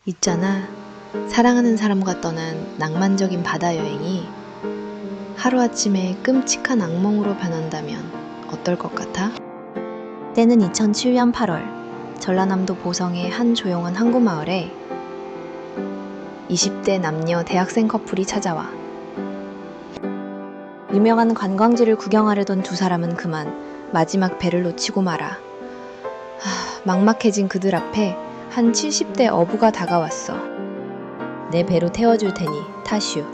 있잖아. 사랑하는 사람과 떠난 낭만적인 바다 여행이 하루아침에 끔찍한 악몽으로 변한다면 어떨 것 같아? 때는 2007년 8월, 전라남도 보성의 한 조용한 항구마을에 20대 남녀 대학생 커플이 찾아와. 유명한 관광지를 구경하려던 두 사람은 그만 마지막 배를 놓치고 말아. 막막해진 그들 앞에 한 70대 어부가 다가왔어. 내 배로 태워줄 테니 타슈.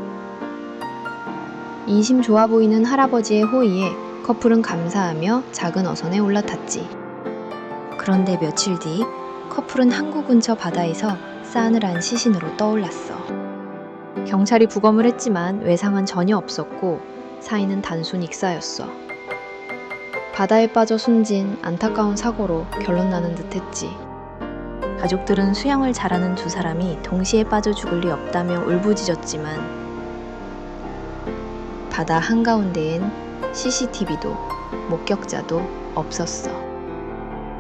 인심 좋아 보이는 할아버지의 호의에 커플은 감사하며 작은 어선에 올라탔지. 그런데 며칠 뒤 커플은 항구 근처 바다에서 싸늘한 시신으로 떠올랐어. 경찰이 부검을 했지만 외상은 전혀 없었고 사인은 단순 익사였어. 바다에 빠져 숨진 안타까운 사고로 결론 나는 듯했지. 가족들은 수영을 잘하는 두 사람이 동시에 빠져 죽을 리 없다며 울부짖었지만 바다 한가운데엔 CCTV도 목격자도 없었어.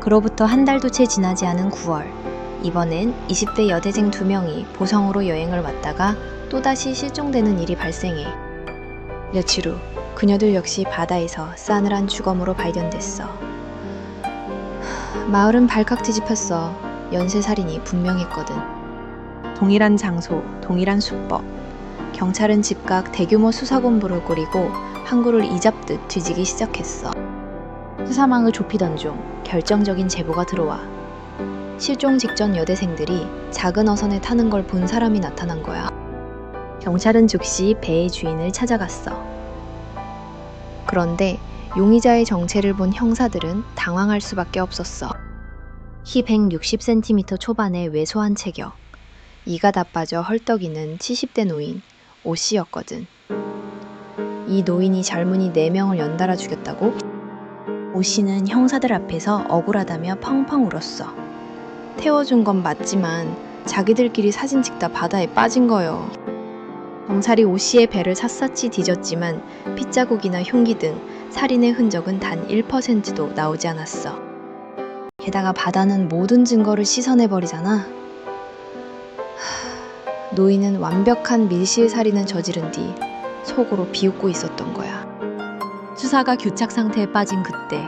그로부터 한 달도 채 지나지 않은 9월, 이번엔 20대 여대생 2명이 보성으로 여행을 왔다가 또다시 실종되는 일이 발생해. 며칠 후 그녀들 역시 바다에서 싸늘한 주검으로 발견됐어. 마을은 발칵 뒤집혔어. 연쇄살인이 분명했거든. 동일한 장소, 동일한 수법. 경찰은 즉각 대규모 수사본부를 꾸리고 항구를 이잡듯 뒤지기 시작했어. 수사망을 좁히던 중 결정적인 제보가 들어와. 실종 직전 여대생들이 작은 어선에 타는 걸 본 사람이 나타난 거야. 경찰은 즉시 배의 주인을 찾아갔어. 그런데 용의자의 정체를 본 형사들은 당황할 수밖에 없었어. 키 160cm 초반의 왜소한 체격, 이가 다 빠져 헐떡이는 70대 노인 오씨였거든. 이 노인이 젊은이 4명을 연달아 죽였다고? 오씨는 형사들 앞에서 억울하다며 펑펑 울었어. 태워준 건 맞지만 자기들끼리 사진 찍다 바다에 빠진 거요. 경찰이 오씨의 배를 샅샅이 뒤졌지만 핏자국이나 흉기 등 살인의 흔적은 단 1%도 나오지 않았어. 게다가 바다는 모든 증거를 씻어내버리잖아. 노인은 완벽한 밀실살인을 저지른 뒤 속으로 비웃고 있었던 거야. 수사가 교착 상태에 빠진 그때,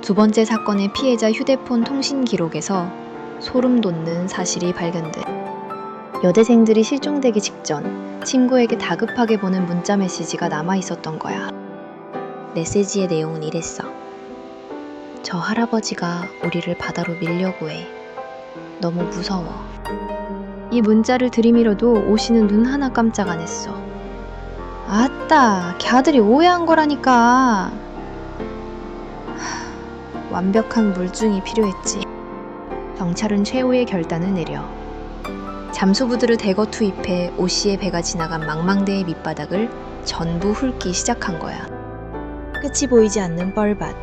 두 번째 사건의 피해자 휴대폰 통신 기록에서 소름 돋는 사실이 발견돼. 여대생들이 실종되기 직전 친구에게 다급하게 보낸 문자 메시지가 남아 있었던 거야. 메시지의 내용은 이랬어. 저 할아버지가 우리를 바다로 밀려고 해. 너무 무서워. 이 문자를 들이밀어도 오씨는 눈 하나 깜짝 안 했어. 아따, 걔들이 오해한 거라니까. 완벽한 물증이 필요했지. 경찰은 최후의 결단을 내려 잠수부들을 대거 투입해 오씨의 배가 지나간 망망대해 밑바닥을 전부 훑기 시작한 거야. 끝이 보이지 않는 뻘밭.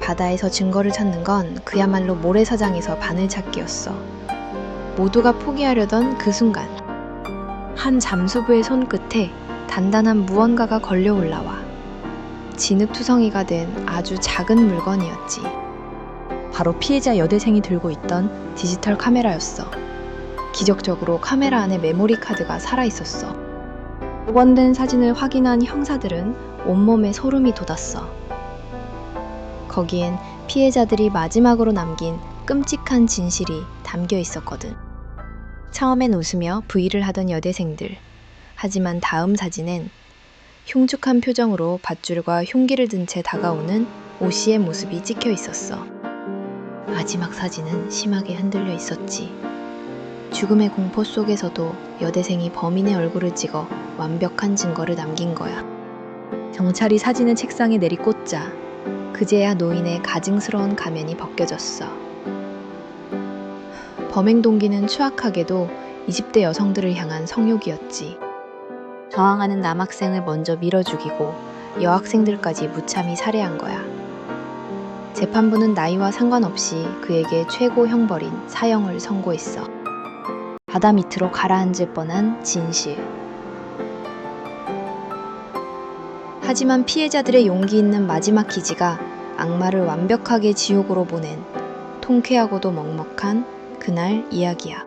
바다에서 증거를 찾는 건 그야말로 모래사장에서 바늘찾기였어. 모두가 포기하려던 그 순간, 한 잠수부의 손끝에 단단한 무언가가 걸려 올라와 진흙투성이가 된 아주 작은 물건이었지. 바로 피해자 여대생이 들고 있던 디지털 카메라였어. 기적적으로 카메라 안에 메모리 카드가 살아있었어. 복원된 사진을 확인한 형사들은 온몸에 소름이 돋았어. 거기엔 피해자들이 마지막으로 남긴 끔찍한 진실이 담겨 있었거든. 처음엔 웃으며 부의를 하던 여대생들. 하지만 다음 사진엔 흉측한 표정으로 밧줄과 흉기를 든 채 다가오는 오씨의 모습이 찍혀 있었어. 마지막 사진은 심하게 흔들려 있었지. 죽음의 공포 속에서도 여대생이 범인의 얼굴을 찍어 완벽한 증거를 남긴 거야. 경찰이 사진을 책상에 내리꽂자 그제야 노인의 가증스러운 가면이 벗겨졌어. 범행 동기는 추악하게도 20대 여성들을 향한 성욕이었지. 저항하는 남학생을 먼저 밀어 죽이고 여학생들까지 무참히 살해한 거야. 재판부는 나이와 상관없이 그에게 최고 형벌인 사형을 선고했어. 바다 밑으로 가라앉을 뻔한 진실. 하지만 피해자들의 용기 있는 마지막 기지가 악마를 완벽하게 지옥으로 보낸 통쾌하고도 먹먹한 그날 이야기야.